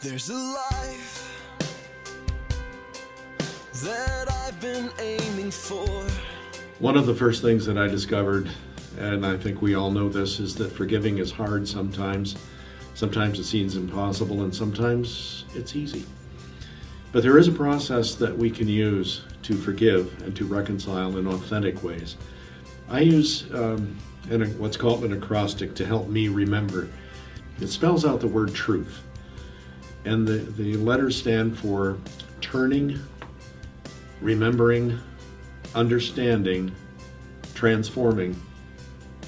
There's a life that I've been aiming for. One of the first things that I discovered, and I think we all know this, is that forgiving is hard sometimes. Sometimes it seems impossible, and sometimes it's easy. But there is a process that we can use to forgive and to reconcile in authentic ways. I use what's called an acrostic to help me remember. It spells out the word truth. And the letters stand for turning, remembering, understanding, transforming,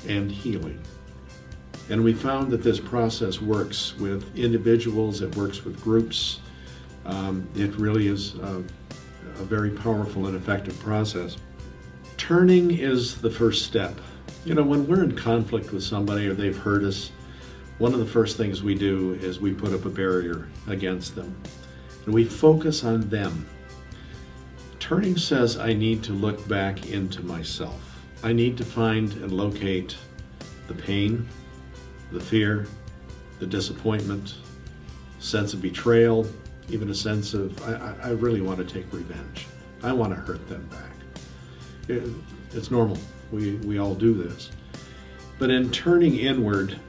and healing. And we found that this process works with individuals, it works with groups. It really is a very powerful and effective process. Turning is the first step. You know, when we're in conflict with somebody or they've hurt us, one of the first things we do is we put up a barrier against them. And we focus on them. Turning says I need to look back into myself. I need to find and locate the pain, the fear, the disappointment, sense of betrayal, even a sense of, I really want to take revenge. I want to hurt them back. It's normal. We all do this. But in turning inward,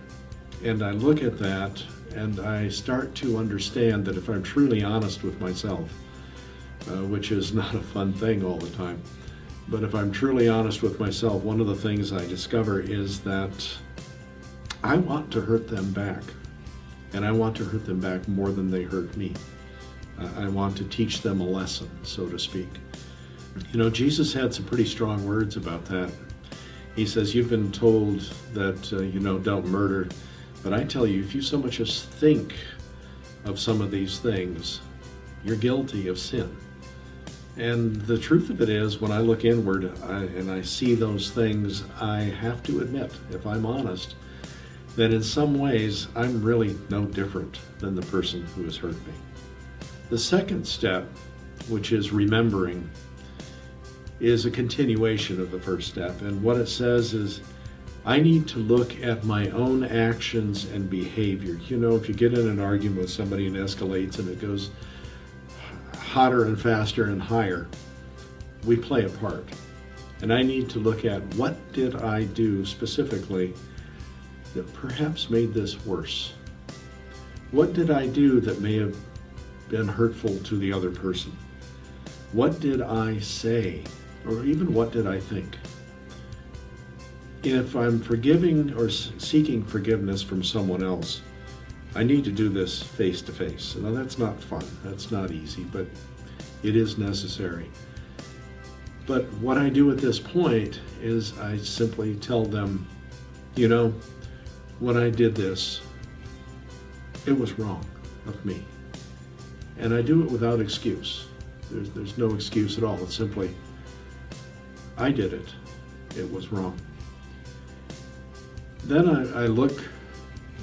and I look at that, and I start to understand that if I'm truly honest with myself, which is not a fun thing all the time, but if I'm truly honest with myself, one of the things I discover is that I want to hurt them back, and I want to hurt them back more than they hurt me. I want to teach them a lesson, so to speak. You know, Jesus had some pretty strong words about that. He says, you've been told that, don't murder. But I tell you, if you so much as think of some of these things, you're guilty of sin. And the truth of it is, when I look inward and I see those things, I have to admit, if I'm honest, that in some ways I'm really no different than the person who has hurt me. The second step, which is remembering, is a continuation of the first step. And what it says is, I need to look at my own actions and behavior. You know, if you get in an argument with somebody and it escalates and it goes hotter and faster and higher, we play a part. And I need to look at what did I do specifically that perhaps made this worse? What did I do that may have been hurtful to the other person? What did I say? Or even what did I think? If I'm forgiving or seeking forgiveness from someone else, I need to do this face to face. Now that's not fun, that's not easy, but it is necessary. But what I do at this point is I simply tell them, when I did this, it was wrong of me. And I do it without excuse. There's no excuse at all. It's simply, I did it. It was wrong. Then I look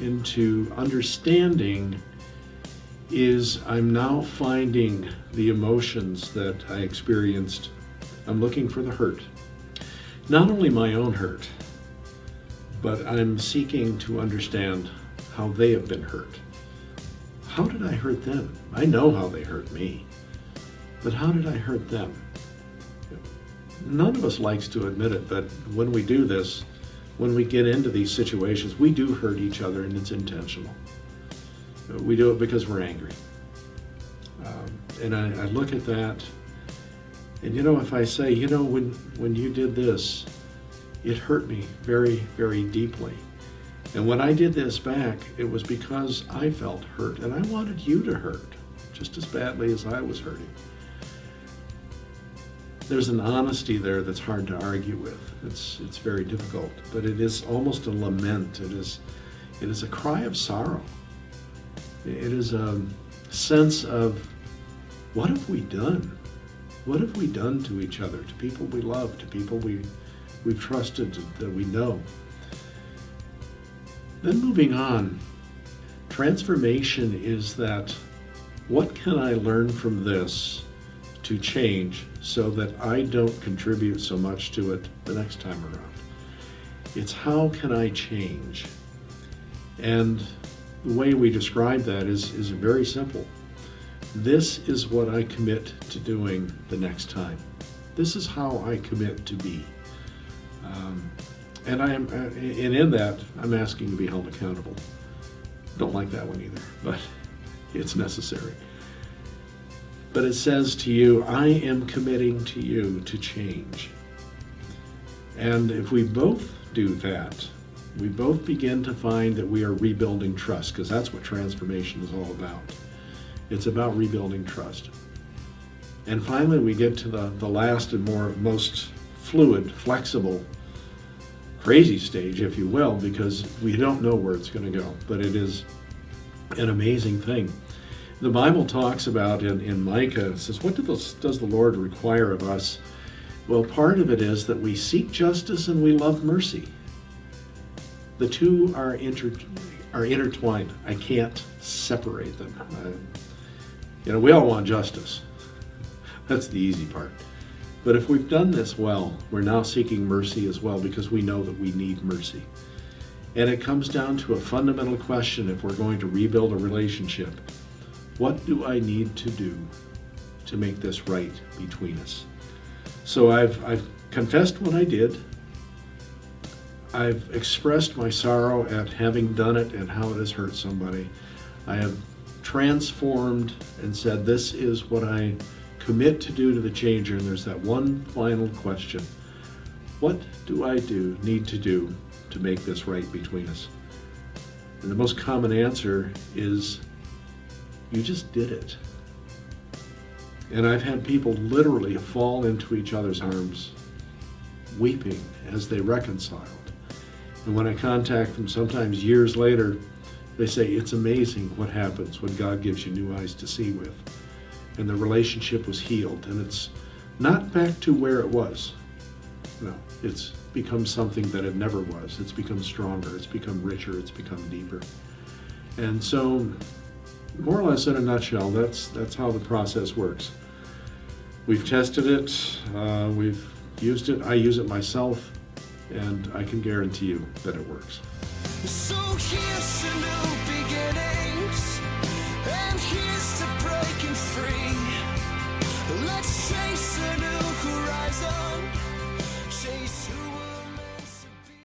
into understanding is I'm now finding the emotions that I experienced. I'm looking for the hurt. Not only my own hurt, but I'm seeking to understand how they have been hurt. How did I hurt them? I know how they hurt me, but how did I hurt them? None of us likes to admit it, but when we do this, when we get into these situations, we do hurt each other, and it's intentional. We do it because we're angry. And I look at that, and if I say, when you did this, it hurt me very, very deeply. And when I did this back, it was because I felt hurt, and I wanted you to hurt just as badly as I was hurting. There's an honesty there that's hard to argue with. It's very difficult, but it is almost a lament. It is a cry of sorrow. It is a sense of, what have we done? What have we done to each other, to people we love, to people we've trusted, that we know? Then moving on, transformation is that, what can I learn from this to change so that I don't contribute so much to it the next time around? It's how can I change? And the way we describe that is very simple. This is what I commit to doing the next time. This is how I commit to be. And in that, I'm asking to be held accountable. Don't like that one either, but it's necessary. But it says to you, I am committing to you to change. And if we both do that, we both begin to find that we are rebuilding trust, because that's what transformation is all about. It's about rebuilding trust. And finally, we get to the last and most fluid, flexible, crazy stage, if you will, because we don't know where it's going to go, but it is an amazing thing. The Bible talks about in Micah, it says, what does the Lord require of us? Well, part of it is that we seek justice and we love mercy. The two are intertwined. I can't separate them. We all want justice. That's the easy part. But if we've done this well, we're now seeking mercy as well, because we know that we need mercy. And it comes down to a fundamental question if we're going to rebuild a relationship. What do I need to do to make this right between us? So I've confessed what I did. I've expressed my sorrow at having done it and how it has hurt somebody. I have transformed and said, this is what I commit to do to the changer. And there's that one final question. What do I need to do to make this right between us? And the most common answer is, you just did it. And I've had people literally fall into each other's arms, weeping as they reconciled. And when I contact them, sometimes years later, they say, it's amazing what happens when God gives you new eyes to see with. And the relationship was healed, and it's not back to where it was. No, it's become something that it never was. It's become stronger, it's become richer, it's become deeper. And so, more or less in a nutshell, that's how the process works. We've tested it, we've used it, I use it myself, and I can guarantee you that it works. So here's a new